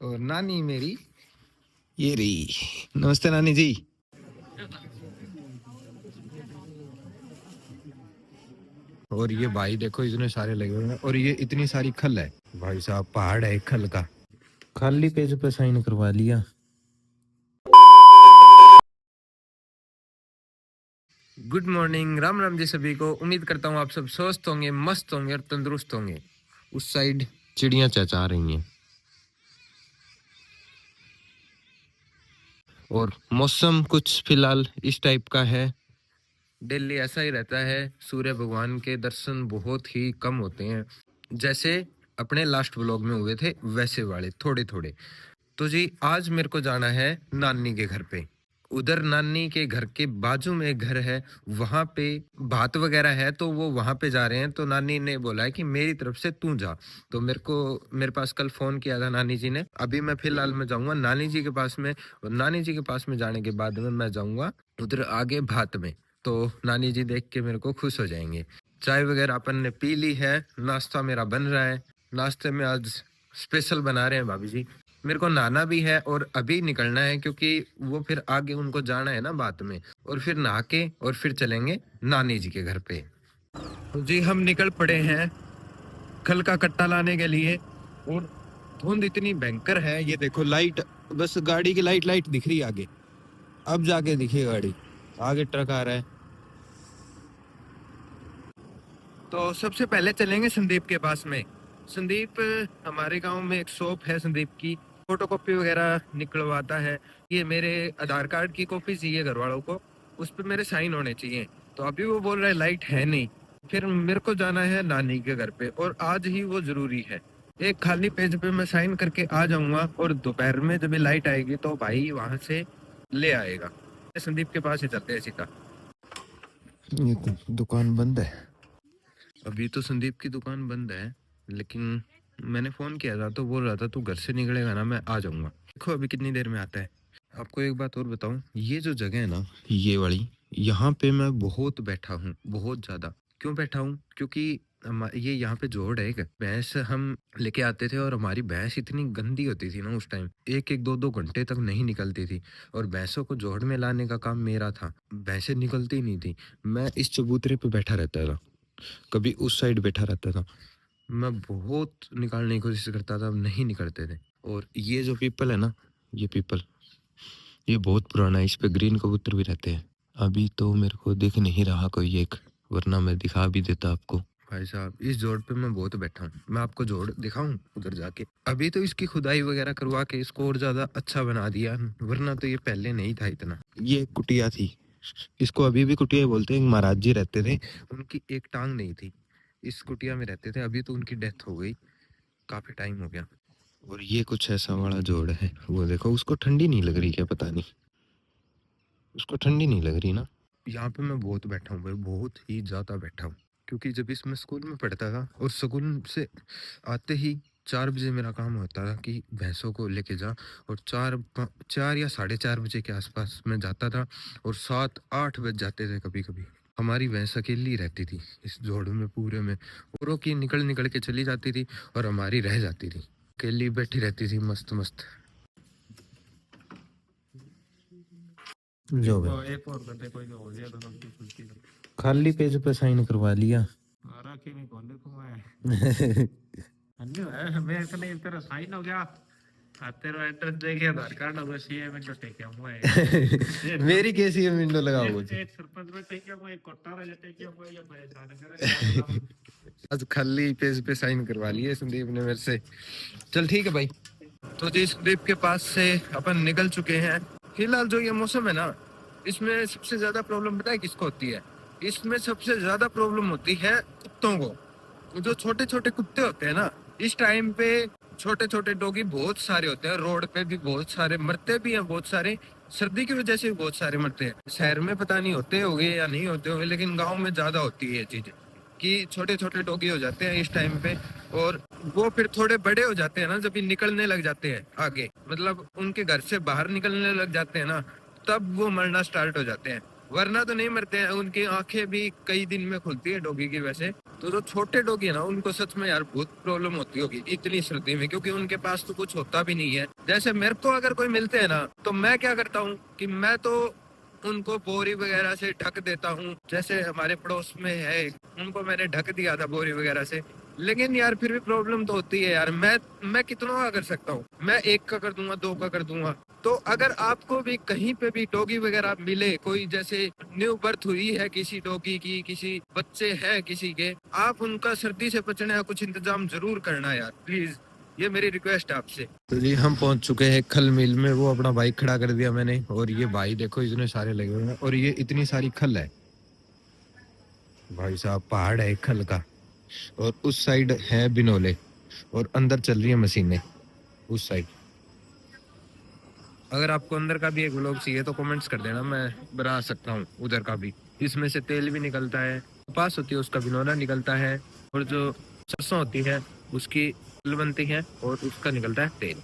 और नानी मेरी ये रही। नमस्ते नानी जी। और ये भाई देखो इतने सारे लगे हुए हैं और ये इतनी सारी खल है भाई साहब, पहाड़ है खल का। खाली पेज पे साइन करवा लिया। गुड मॉर्निंग, राम राम जी सभी को। उम्मीद करता हूँ आप सब स्वस्थ होंगे, मस्त होंगे और तंदुरुस्त होंगे। उस साइड चिड़ियां चहचहा रही हैं और मौसम कुछ फिलहाल इस टाइप का है। दिल्ली ऐसा ही रहता है, सूर्य भगवान के दर्शन बहुत ही कम होते हैं, जैसे अपने लास्ट व्लॉग में हुए थे वैसे वाले थोड़े थोड़े। तो जी आज मेरे को जाना है नानी के घर पे। उधर नानी के घर के बाजू में एक घर है, वहां पे भात वगैरह है, तो वो वहां पे जा रहे हैं। तो नानी ने बोला है कि मेरी तरफ से तू जा। तो मेरे पास कल फोन किया था नानी जी ने। अभी मैं फिलहाल मैं जाऊंगा नानी जी के पास में, और नानी जी के पास में जाने के बाद में मैं जाऊंगा उधर आगे भात में। तो नानी जी देख के मेरे को खुश हो जाएंगे। चाय वगैरह अपन ने पी ली है, नाश्ता मेरा बन रहा है। नाश्ते में आज स्पेशल बना रहे हैं भाभी जी। मेरे को नहाना भी है और अभी निकलना है, क्योंकि वो फिर आगे उनको जाना है ना बात में। और फिर नहा के और फिर चलेंगे नानी जी के घर पे। तो जी हम निकल पड़े हैं खल का कट्टा लाने के लिए। और धुंध इतनी भयंकर है, ये देखो लाइट, बस गाड़ी की लाइट लाइट दिख रही है आगे। अब जाके दिखी गाड़ी, आगे ट्रक आ रहा है। तो सबसे पहले चलेंगे संदीप के पास में। संदीप, हमारे गांव में एक शॉप है संदीप की, फोटोकॉपी वगैरह निकलवाता है। ये मेरे आधार कार्ड की कॉपी चाहिए घर वालों को, उस पर मेरे साइन होने चाहिए। तो अभी वो बोल रहा है लाइट है नहीं। फिर मेरे को जाना है नानी के घर पे, और आज ही वो जरूरी है। एक खाली पेज पे मैं साइन करके आ जाऊंगा, और दोपहर में जब लाइट आएगी तो भाई वहां से ले आएगा। संदीप के पास ही चलते हैं सीधा। ये दुकान बंद है अभी, तो संदीप की दुकान बंद है, लेकिन मैंने फोन किया था तो बोल रहा था तू घर से निकलेगा ना मैं आ जाऊंगा। देखो अभी कितनी देर में आता है। आपको एक बात और बताऊं, ये जो जगह है ना ये वाली, यहाँ पे मैं बहुत बैठा हूँ, बहुत ज्यादा। क्यों बैठा हूँ? क्योंकि ये यहाँ पे जोड़ है, एक भैंस हम लेके आते थे और हमारी भैंस इतनी गंदी होती थी ना उस टाइम, एक एक दो दो घंटे तक नहीं निकलती थी। और भैंसों को जोड़ में लाने का काम मेरा था, भैंसें निकलती नहीं थी। मैं इस चबूतरे पे बैठा रहता था, कभी उस साइड बैठा रहता था। मैं बहुत निकालने की कोशिश करता था, नहीं निकलते थे। और ये जो पीपल है ना, ये पीपल ये बहुत पुराना है, इस पे ग्रीन कबूतर भी रहते हैं। अभी तो मेरे को दिख नहीं रहा कोई एक, वरना मैं दिखा भी देता आपको। भाई साहब इस जोड़ पे मैं बहुत बैठा हूँ, मैं आपको जोड़ दिखाऊं उधर जाके। अभी तो इसकी खुदाई वगैरह करवा के इसको और ज्यादा अच्छा बना दिया, वरना तो ये पहले नहीं था इतना। ये कुटिया थी, इसको अभी भी कुटिया बोलते हैं। महाराज जी रहते थे, उनकी एक टांग नहीं थी, इस कुटिया में रहते थे। अभी तो उनकी डेथ हो गई, काफी टाइम हो गया। और ये कुछ ऐसा वाला जोड़ है, वो देखो उसको ठंडी नहीं लग रही क्या, पता नहीं उसको ठंडी नहीं लग रही ना। यहाँ पे मैं बहुत बैठा हूँ भाई, बहुत ही ज्यादा बैठा हूँ। क्योंकि जब इसमें स्कूल में पढ़ता था और स्कूल से आते ही 4 बजे मेरा काम होता था कि भैंसों को लेके जा, और 4 या 4:30 बजे के आसपास मैं जाता था, और 7-8 बज जाते थे कभी कभी। हमारी भैंस अकेली रहती थी इस जोड़ में पूरे में, औरों की निकल निकल के चली जाती थी और हमारी रह जाती थी, अकेली बैठी रहती थी मस्त मस्त। जो एक और करते कोई हो गया तो सबकी खुशी है। खाली पेज पे साइन करवा लिया। राखी नहीं कौन देखूं मैं। अन्य है मैं इतने तेरा साइन हो गया, तेरा एड्रेस देखे आधार कार्ड होगा सीएम में टेक हुआ है। मेरी कैसी है विंडो लगाओ वो एक सरपंच में टेक हुआ, एक कोटारा जे टेक हुआ, या मैं जाने करे। आज खाली पेज पे साइन करवा लिए संदीप ने मेरे से। चल ठीक है भाई। तो जी संदीप के पास से अपन निकल चुके हैं। फिलहाल जो ये मौसम है ना, इसमें सबसे ज्यादा प्रॉब्लम पता है किसको होती है? इसमें सबसे ज्यादा प्रॉब्लम होती है कुत्तों को। जो छोटे छोटे कुत्ते होते हैं ना, इस टाइम पे छोटे छोटे डॉगी बहुत सारे होते हैं, रोड पे भी बहुत सारे मरते भी हैं, बहुत सारे सर्दी की वजह से भी बहुत सारे मरते हैं। शहर में पता नहीं होते होंगे या नहीं होते होंगे, लेकिन गाँव में ज्यादा होती है ये चीज कि छोटे छोटे डॉगी हो जाते हैं इस टाइम पे। और वो फिर थोड़े बड़े हो जाते हैं ना, जब ये निकलने लग जाते हैं आगे, मतलब उनके घर से बाहर निकलने लग जाते हैं ना, तब वो मरना स्टार्ट हो जाते हैं। वरना तो नहीं मरते हैं। उनकी आंखें भी कई दिन में खुलती है डॉगी की वैसे। तो जो छोटे डॉगी है ना, उनको सच में यार बहुत प्रॉब्लम होती होगी इतनी सर्दी में, क्योंकि उनके पास तो कुछ होता भी नहीं है। जैसे मेरे को अगर कोई मिलते हैं ना, तो मैं क्या करता हूँ कि मैं तो उनको बोरी वगैरह से ढक देता हूँ। जैसे हमारे पड़ोस में है, उनको मैंने ढक दिया था बोरी वगैरह से। लेकिन यार फिर भी प्रॉब्लम तो होती है यार। मैं कितना का कर सकता हूँ? मैं एक का कर दूंगा, दो का कर दूंगा। तो अगर आपको भी कहीं पे भी डॉगी वगैरह मिले, कोई जैसे न्यू बर्थ हुई है किसी डॉगी की, किसी बच्चे हैं किसी के, आप उनका सर्दी से बचने का कुछ इंतजाम जरूर करना यार, प्लीज। ये मेरी रिक्वेस्ट है आपसे। तो जी हम पहुंच चुके हैं खल मिल में। वो अपना बाइक खड़ा कर दिया मैंने, और ये भाई देखो इतने सारे लगे हुए हैं, और ये इतनी सारी खल है भाई साहब। पहाड़ है एक खल का। और उस साइड है बिनोले, और अंदर चल रही है मशीनें उस साइड। अगर आपको अंदर का भी एक व्लॉग चाहिए तो कमेंट्स कर देना, मैं बना सकता हूँ उधर का भी। इसमें से तेल भी निकलता है, कपास होती है उसका बिनौला निकलता है, और जो सरसों होती है उसकी खल बनती है, और उसका निकलता है तेल।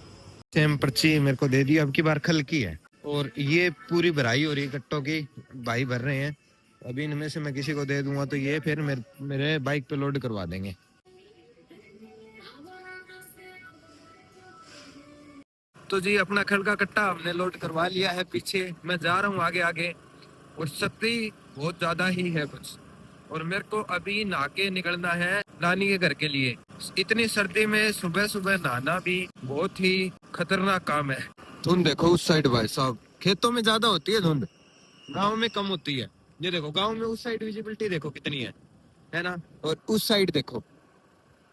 सेम पर्ची मेरे को दे दी, अब की बार खल की है। और ये पूरी भराई हो रही है कट्टों की, भाई भर रहे हैं। अभी इनमें से मैं किसी को दे दूंगा तो ये फिर मेरे बाइक पे लोड करवा देंगे। तो जी अपना खल का कट्टा हमने लोड करवा लिया है पीछे। मैं जा रहा हूँ आगे आगे, और सर्दी बहुत ज्यादा ही है कुछ। और मेरे को अभी नहा के निकलना है नानी के घर के लिए। इतनी सर्दी में सुबह सुबह नहाना भी बहुत ही खतरनाक काम है। धुंध देखो उस साइड भाई साहब, खेतों में ज्यादा होती है धुंध, गाँव में कम होती है। ये देखो गाँव में उस साइड विजिबिलिटी देखो कितनी है ना? और उस साइड देखो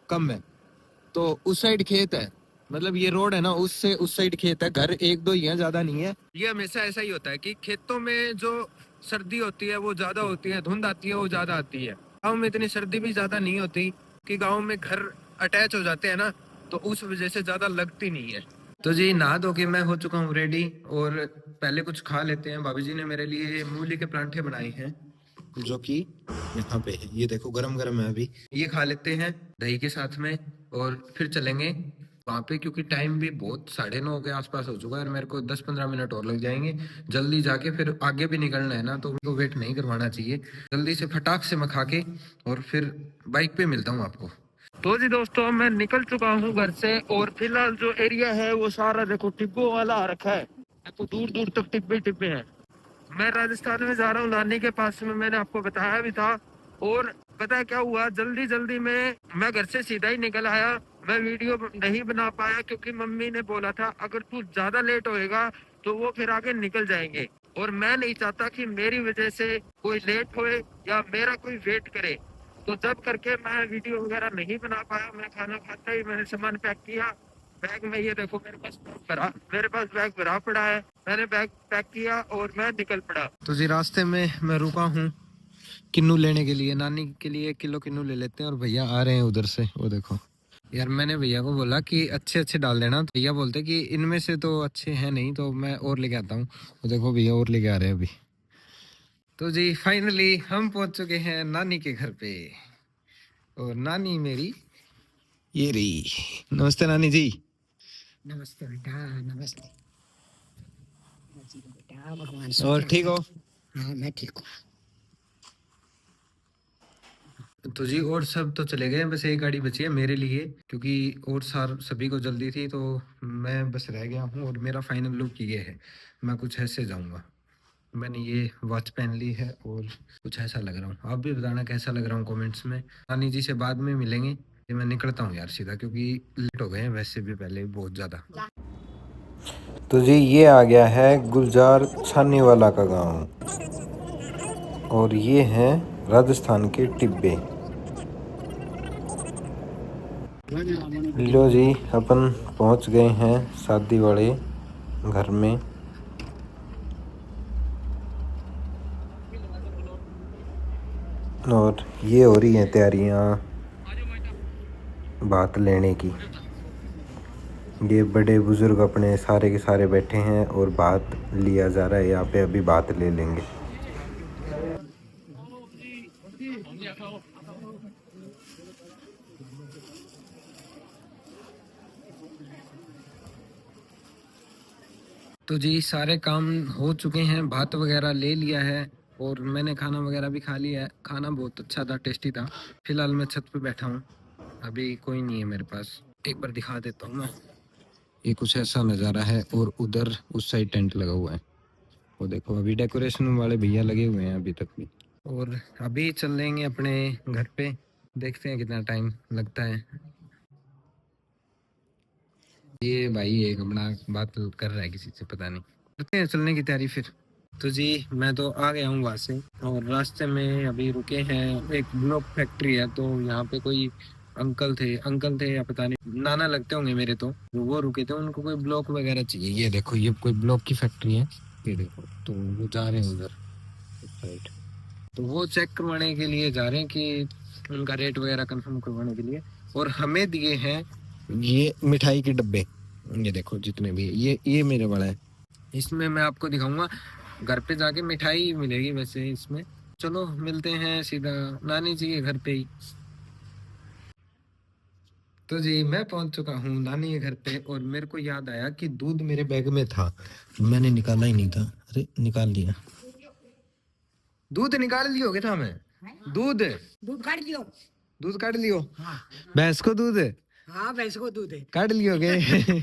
कम है। तो उस साइड खेत है, मतलब ये रोड है ना, उससे उस साइड खेत है, घर एक दो ही है, ज्यादा नहीं है। ये हमेशा ऐसा ही होता है कि खेतों में जो सर्दी होती है वो ज्यादा होती है, धुंध आती है वो ज्यादा आती है। गाँव में इतनी सर्दी भी ज्यादा नहीं होती, कि गाँव में घर अटैच हो जाते हैं ना, तो उस वजह से ज्यादा लगती नहीं है। तो जी नहा धो के मैं हो चुका हूँ रेडी, और पहले कुछ खा लेते हैं। भाभी जी ने मेरे लिए मूली के परांठे बनाए हैं, जो कि यहाँ पे है, ये देखो गरम गरम है अभी। ये खा लेते हैं दही के साथ में, और फिर चलेंगे वहाँ पे, क्योंकि टाइम भी बहुत 9:30 के आसपास हो चुका है, और मेरे को 10-15 मिनट और लग जाएंगे। जल्दी जाके फिर आगे भी निकलना है ना, तो उनको वेट नहीं करवाना चाहिए। जल्दी से फटाक से मैं खा के, और फिर बाइक पे मिलता हूँ आपको। तो जी दोस्तों मैं निकल चुका हूँ घर से, और फिलहाल जो एरिया है वो सारा देखो टिब्बों वाला आ रखा है। देखो दूर दूर तक टिब्बे टिब्बे हैं। मैं राजस्थान में जा रहा हूँ नानी के पास में, मैंने आपको बताया भी था। और पता है क्या हुआ, जल्दी जल्दी में मैं घर से सीधा ही निकल आया। मैं वीडियो नहीं बना पाया, क्योंकि मम्मी ने बोला था अगर तू ज्यादा लेट होएगा तो वो फिर आगे निकल जाएंगे, और मैं नहीं चाहता कि मेरी वजह से कोई लेट होए या मेरा कोई वेट करे। तो जब करके मैं वीडियो वगैरह नहीं बना पाया, मैं खाना खाता ही मैंने सामान पैक किया बैग में। ये देखो मेरे पास बैग भरा पड़ा है। मैंने बैग पैक किया और मैं निकल पड़ा। तो जी रास्ते में मैं रुका हूँ किन्नू लेने के लिए, नानी के लिए 1 किलो किन्नू ले लेते हैं। और भैया आ रहे हैं उधर से, वो देखो यार। मैंने भैया को बोला कि अच्छे अच्छे डाल देना, तो भैया बोलते कि इनमें से तो अच्छे हैं नहीं, तो मैं और लेके आता हूँ। वो देखो भैया और लेके आ रहे हैं अभी। तो जी फाइनली हम पहुंच चुके हैं नानी के घर पे, और नानी मेरी ये रही। नमस्ते नानी जी। नमस्ते बेटा, नमस्ते। बेटा भगवान और ठीक हो? हाँ मैं ठीक हूँ। तो जी और सब तो चले गए, बस एक गाड़ी बची है मेरे लिए, क्योंकि और सभी को जल्दी थी, तो मैं बस रह गया हूँ। और मेरा फाइनल लुक ये है, मैं कुछ ऐसे जाऊँगा। मैंने ये वॉच पहन ली है, और कुछ ऐसा लग रहा हूँ। आप भी बताना कैसा लग रहा हूँ कमेंट्स में। नानी जी से बाद में मिलेंगे। ये मैं निकलता हूँ यार सीधा, क्योंकि लेट हो गए हैं वैसे भी पहले बहुत ज़्यादा। तो जी ये आ गया है गुलजार छानीवाला का गांव, और ये हैं राजस्थान के टिब्बे। लो जी अपन पहुंच गए हैं शादी वाले घर में। और ये हो रही हैं तैयारियां बात लेने की। ये बड़े बुजुर्ग अपने सारे के सारे बैठे हैं, और बात लिया जा रहा है यहाँ पे, अभी बात ले लेंगे। तो जी सारे काम हो चुके हैं, बात वगैरह ले लिया है, और मैंने खाना वगैरह भी खा लिया है। खाना बहुत अच्छा था, टेस्टी था। फिलहाल मैं छत पे बैठा हूँ, अभी कोई नहीं है मेरे पास। एक बार दिखा देता हूँ मैं। ये कुछ ऐसा नज़ारा है और उधर उस साइड टेंट लगा हुआ है। वो देखो अभी डेकोरेशन वाले भैया लगे हुए हैं अभी तक भी। और अभी चल लेंगे अपने घर पे, देखते हैं कितना टाइम लगता है। ये भाई एक अपना बात कर रहा है किसी से, पता नहीं। करते हैं चलने की तैयारी फिर। तो जी मैं तो आ गया हूँ वहाँ से, और रास्ते में अभी रुके हैं। एक ब्लॉक फैक्ट्री है, तो यहाँ पे कोई अंकल थे या पता नहीं नाना लगते होंगे मेरे, तो वो रुके थे। उनको कोई ब्लॉक वगैरह चाहिए। ये देखो ये कोई ब्लॉक की फैक्ट्री है, ये देखो। तो वो जा रहे हैं उधर साइड, तो वो चेक करवाने के लिए जा रहे हैं कि उनका रेट वगैरह कंफर्म करवाने के लिए। और हमें दिए हैं ये मिठाई के डब्बे, ये देखो जितने भी ये मेरे वाला है। इसमें मैं आपको दिखाऊंगा, घर पे जाके मिठाई मिलेगी वैसे इसमें। चलो मिलते हैं सीधा नानी जी के घर पे ही। तो जी मैं पहुंच चुका हूँ नानी के घर पे, और मेरे को याद आया कि दूध मेरे बैग में था, मैंने निकाला ही नहीं था। अरे निकाल लिया, दूध निकाल लियोगे था मैं। दूध दूध काट दियो। दूध काट लियो, हाँ भैंस को दूध हाँ, भैंस को दूध है। काट लियोगे।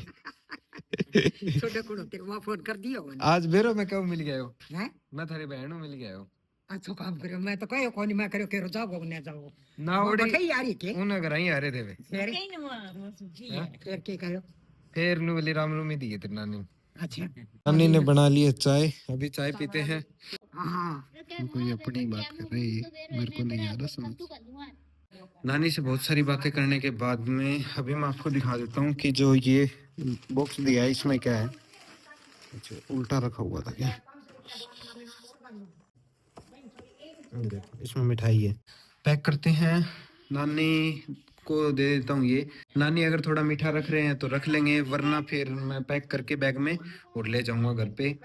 छोटे कुड़ो तेरे वहाँ फोन कर दियो मैंने। आज बेरो में कब मिल गए हो? हैं? मैं थारी बहन हूँ, मिल गया हो। अच्छा काम करो, मैं तो कहो कौन मैं करो केरो जाओ ना जाओ ना वो उड़ी बैठे ही आ रही के उन घर ही आ रहे थे वे। फिर के करो। फिर नु वाली राम रूमी दी है तेरी नानी। अच्छा नानी ने बना ली है चाय, अभी चाय पीते हैं। हाँ कोई अपनी बात कर रही है, मेरे को नहीं आ रहा समझ। नानी से बहुत सारी बातें करने के बाद में अभी मैं आपको दिखा देता हूँ कि जो ये बॉक्स दिया है इसमें क्या है। अच्छा, उल्टा रखा हुआ था क्या? ये देखो, इसमें मिठाई है। पैक करते हैं, नानी को दे देता हूँ ये। नानी अगर थोड़ा मीठा रख रहे हैं तो रख लेंगे, वरना फिर मैं पैक करके बैग में और ले जाऊंगा घर पे।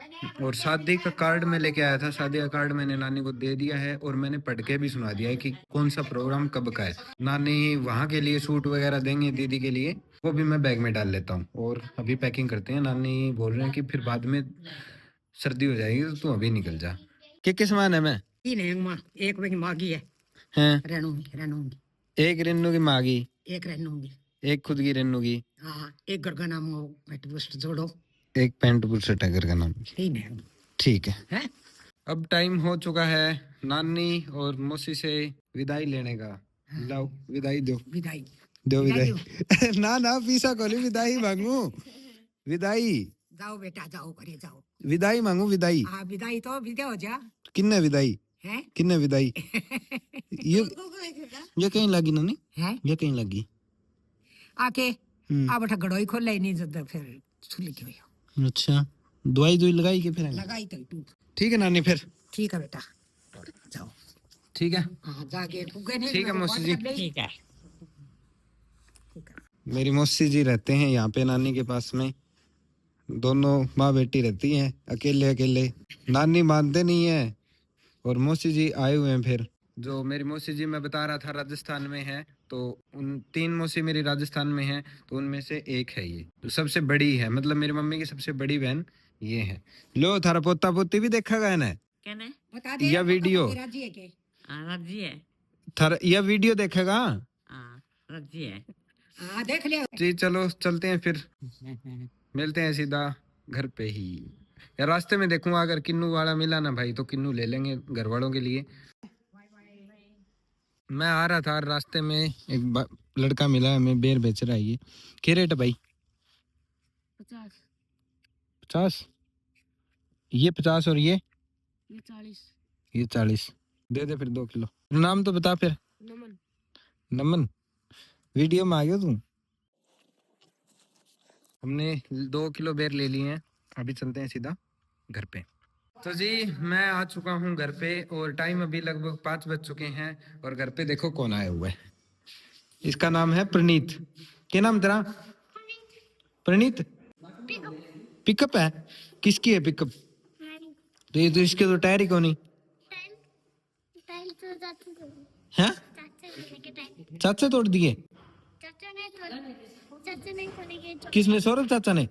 और शादी का कार्ड मैं लेके आया था, शादी का कार्ड मैंने नानी को दे दिया है, और मैंने पढ़ के भी सुना दिया है कि कौन सा प्रोग्राम कब का है। नानी वहाँ के लिए सूट वगैरह देंगे दीदी के लिए, वो भी मैं बैग में डाल लेता हूँ। और अभी पैकिंग करते हैं। नानी बोल रहे हैं कि फिर बाद में सर्दी हो जाएगी तो तू अभी निकल जा। क्या सामान है? मैं तीन है माँ, एक मेरी मागी है हैं रेनूंगी एक रेनू की मागी, एक रेनूंगी। एक खुद की रेनू की, हाँ एक घर का नाम हो पेट पुष्ट जोड़ो। एक पैंट बुशर्ट टाइगर का नाम। तीन है ठीक है। हैं? अब टाइम हो चुका है नानी और मौसी से विदाई लेने का। लाओ विदाई दो, विदाई दो विदाई विदाई। ना ना पीसा कोली विदाई मांगू, विदाई जाओ बेटा जाओ करे जाओ। विदाई मांगू, विदाई। हाँ विदाई तो विदा हो जा किन्ने विदाई, है किन्ने विदाई? ये कहीं लगी नानी, है ये कहीं लगी। आके अब ठा गड़ोई खोल ले नहीं जब फिर छुली क्यों अच्छा, दवाई दुई लगाई के फिर लगाई तो तू। ठीक है नानी, फिर ठीक है बेटा जाओ। ठीक है। हाँ जाके पुगे नहीं। ठीक है मौसी जी। ठीक है मेरी मौसी जी रहते हैं यहाँ पे नानी के पास में, दोनों माँ बेटी रहती हैं अकेले अकेले। नानी मानते नहीं है, और मौसी जी आए हुए हैं फिर। जो मेरी मौसी जी मैं बता रहा था राजस्थान में है, तो उन 3 मौसी मेरी राजस्थान में है, तो उनमें से एक है ये, तो सबसे बड़ी है, मतलब मेरी मम्मी की सबसे बड़ी बहन ये है। लो थारा पोता पोती भी देखा गया ना कहने बता दे यह वीडियो, राजी है के राजी है। थारा यह वीडियो देखेगा। हाँ राजी है। हाँ देख लिया जी चलो चलते हैं फिर, मिलते हैं सीधा घर पे ही। या रास्ते में देखूंगा अगर किन्नू वाला मिला ना भाई तो किन्नू ले लेंगे घर वालों के लिए। मैं आ रहा था रास्ते में एक लड़का मिला, हमें बेर बेच रहा है। ये क्या रेट है भाई? 50 50? ये 50 और ये 40। ये 40 दे दे फिर 2 किलो। नाम तो बता फिर। नमन। नमन, वीडियो में आ गया तू। हमने 2 किलो बेर ले लिए हैं, अभी चलते हैं सीधा घर पे। तो जी मैं आ चुका हूँ घर पे, और टाइम अभी लगभग 5 बज चुके हैं, और घर पे देखो कौन आया हुआ है। इसका नाम है प्रणीत। क्या नाम तेरा? प्रणीत। पिकअप है? किसकी है पिकअप? तो ये तो इसके तो टायर ही कौन नहीं है। चाचा तोड़ दिए? किसने? सौरभ चाचा ने?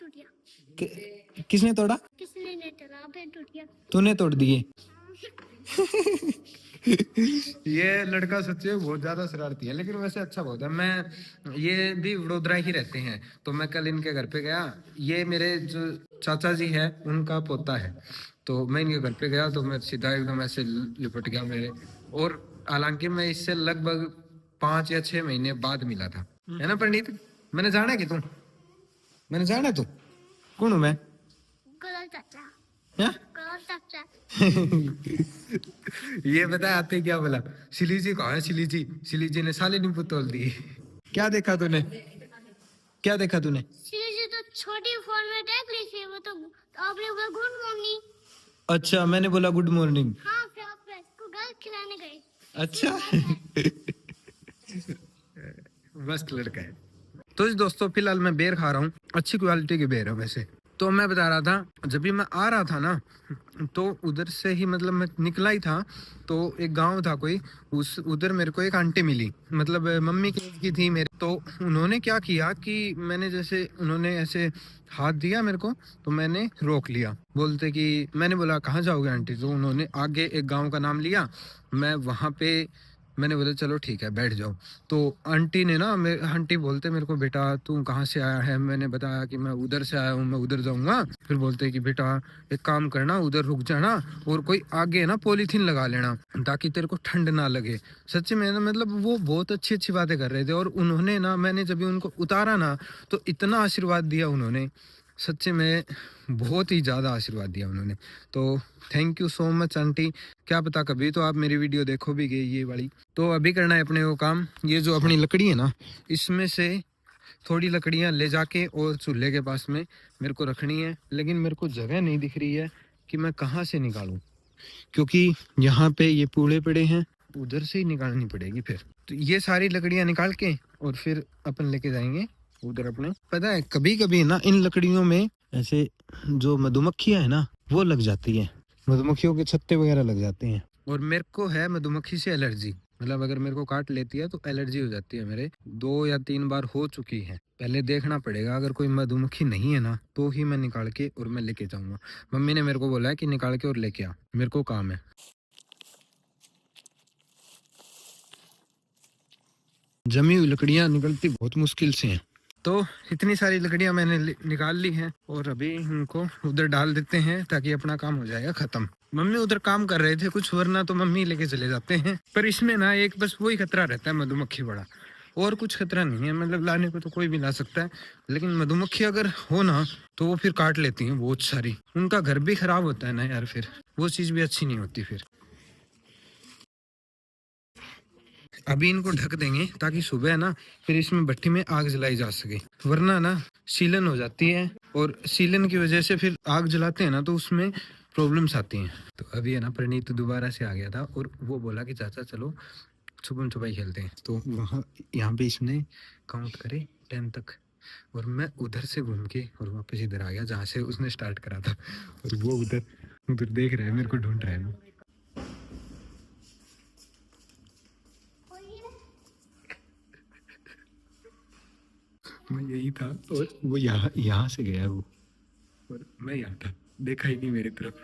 टूट गया। किसने तोड़ा? किसने नहीं तोड़ा, पेड़ टूट गया। तूने तोड़ दिए। ये लड़का सच्चे में बहुत ज्यादा शरारती है, लेकिन वैसे अच्छा बहुत है। मैं ये भी वडोदरा ही रहते हैं, तो मैं कल इनके घर पे गया। ये मेरे जो चाचा जी है उनका पोता है, तो मैं इनके घर पे गया तो मैं सीधा एकदम ऐसे लिपट गया मेरे। और हालांकि मैं इससे लगभग 5 या 6 महीने बाद मिला था, है ना प्रणीत? मैंने जाना कि तू, मैंने जाना तू कौन हूँ मैं? गलत चाचा, हाँ? गलत चाचा। ये पता आते क्या बोला? शिली जी कहा है, शिली जी ने साले नींबू तोल दी। क्या देखा तूने, क्या देखा तूने? सीरीज तो छोटी फोन में देख ली थी, वो तो आपने बोला गुड मॉर्निंग। अच्छा, मैंने बोला गुड मॉर्निंग। हाँ, फिर आप इसको गलत खिलाने गए। अच्छा। मस्त लड़का है। तो जी दोस्तों, फिलहाल मैं बेर खा रहा हूँ, अच्छी क्वालिटी की बेर है वैसे। तो मैं बता रहा था, जब भी मैं आ रहा था ना, तो उधर से ही मतलब मैं निकला ही था, तो एक गांव था कोई, उस उधर मेरे को एक आंटी मिली, मतलब मम्मी की थी मेरे। तो उन्होंने क्या किया कि मैंने जैसे उन्होंने ऐसे हाथ दिया मेरे को, तो मैंने रोक लिया। बोलते कि, मैंने बोला कहाँ जाओगे आंटी? तो उन्होंने आगे एक गाँव का नाम लिया। मैं वहाँ पे मैंने बोला चलो ठीक है बैठ जाओ। तो आंटी ने ना, आंटी बोलते मेरे को, बेटा तू कहाँ से आया है? मैंने बताया कि मैं उधर से आया हूँ, मैं उधर जाऊंगा। फिर बोलते कि बेटा एक काम करना, उधर रुक जाना और कोई आगे ना पॉलीथीन लगा लेना ताकि तेरे को ठंड ना लगे। सच्ची में ना, मतलब वो बहुत अच्छी अच्छी बातें कर रहे थे। और उन्होंने ना, मैंने जब भी उनको उतारा ना, तो इतना आशीर्वाद दिया उन्होंने, सच्चे में बहुत ही ज़्यादा आशीर्वाद दिया उन्होंने। तो thank you so much aunty. क्या पता कभी तो आप मेरी वीडियो देखो भी गई ये वाली। तो अभी करना है अपने वो काम, ये जो अपनी लकड़ी है ना, इसमें से थोड़ी लकड़ियां ले जाके और चूल्हे के पास में मेरे को रखनी है। लेकिन मेरे को जगह नहीं दिख रही है कि मैं कहाँ से निकालूं, क्योंकि यहाँ पे ये पूड़े पड़े हैं, उधर से ही निकालनी पड़ेगी। फिर तो ये सारी लकड़ियां निकाल के और फिर अपन लेके जाएंगे उधर अपने। पता है कभी कभी ना इन लकड़ियों में ऐसे जो मधुमक्खियां है ना, वो लग जाती है, मधुमक्खियों के छत्ते वगैरह लग जाते हैं। और मेरे को है मधुमक्खी से एलर्जी, मतलब अगर मेरे को काट लेती है तो एलर्जी हो जाती है। मेरे 2 या 3 बार हो चुकी है। पहले देखना पड़ेगा, अगर कोई मधुमक्खी नहीं है ना, तो ही मैं निकाल के और मैं लेके जाऊंगा। मम्मी ने मेरे को बोला है कि निकाल के और लेके आ, मेरे को काम है। जमी हुई लकड़ियां निकलती बहुत मुश्किल से हैं। तो इतनी सारी लकड़ियां मैंने निकाल ली हैं और अभी इनको उधर डाल देते हैं ताकि अपना काम हो जाएगा खत्म। मम्मी उधर काम कर रहे थे कुछ, वरना तो मम्मी लेके चले जाते हैं। पर इसमें ना एक बस वही खतरा रहता है, मधुमक्खी बड़ा, और कुछ खतरा नहीं है। मतलब लाने को तो कोई भी ला सकता है, लेकिन मधुमक्खी अगर हो ना, तो वो फिर काट लेती हैं बहुत सारी। उनका घर भी खराब होता है ना यार, फिर वो चीज़ भी अच्छी नहीं होती। फिर अभी इनको ढक देंगे ताकि सुबह ना फिर इसमें भट्टी में आग जलाई जा सके, वरना ना सीलन हो जाती है, और सीलन की वजह से फिर आग जलाते हैं ना तो उसमें प्रॉब्लम्स आती हैं। तो अभी है ना, प्रणीत दोबारा से आ गया था और वो बोला कि चाचा चलो छुपन छुपाई खेलते हैं। तो वहाँ यहाँ पे इसने काउंट करे 10 तक, और मैं उधर से घूम के और वापस इधर आ गया जहाँ से उसने स्टार्ट करा था। और वो उधर उधर देख रहा है, मेरे को ढूंढ रहा है। मैं यही था और वो यहाँ से गया वो, और मैं यहाँ था, देखा ही नहीं मेरी तरफ।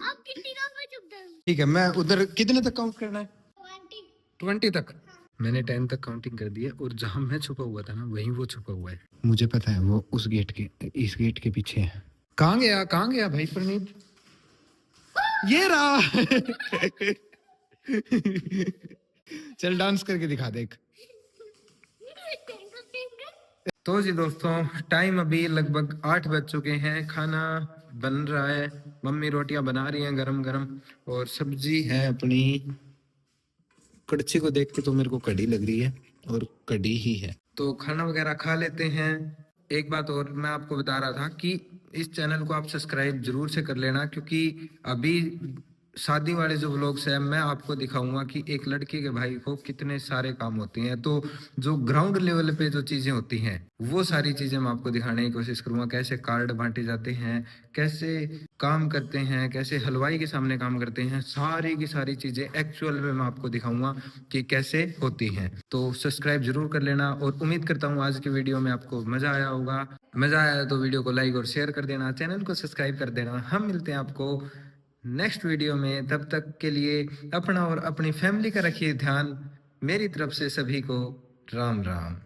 आप कितनी गाँव में चुप थे? ठीक है, मैं उधर कितने तक काउंट करना है? 20। 20 तक। मैंने 10 तक काउंटिंग कर दी है, और जहाँ मैं छुपा हुआ था ना, वहीं वो छुपा हुआ है। मुझे पता है वो उस गेट के, इस गेट के पीछे है। कहाँ गया भाई प्रणीत? ये रहा। चल डांस करके दिखा दे एक। तो जी दोस्तों, टाइम अभी लगभग 8 बज चुके हैं। खाना बन रहा है, मम्मी रोटियां बना रही हैं गरम गरम, और सब्जी है अपनी। कड़छी को देख के तो मेरे को कड़ी लग रही है, और कड़ी ही है। तो खाना वगैरह खा लेते हैं। एक बात और मैं आपको बता रहा था कि इस चैनल को आप सब्सक्राइब जरूर से कर लेना, क्योंकि अभी शादी वाले जो व्लॉग्स है मैं आपको दिखाऊंगा कि एक लड़के के भाई को कितने सारे काम होते हैं। तो जो ग्राउंड लेवल पे जो चीजें होती हैं वो सारी चीजें मैं आपको दिखाने की कोशिश करूंगा। कैसे कार्ड बांटे जाते हैं, कैसे काम करते हैं, कैसे हलवाई के सामने काम करते हैं, सारी की सारी चीजें एक्चुअल में मैं आपको दिखाऊंगा कि कैसे होती हैं। तो सब्सक्राइब जरूर कर लेना और उम्मीद करता हूँ आज की वीडियो में आपको मजा आया होगा। मजा आया तो वीडियो को लाइक और शेयर कर देना, चैनल को सब्सक्राइब कर देना। हम मिलते हैं आपको नेक्स्ट वीडियो में। तब तक के लिए अपना और अपनी फैमिली का रखिए ध्यान। मेरी तरफ से सभी को राम राम।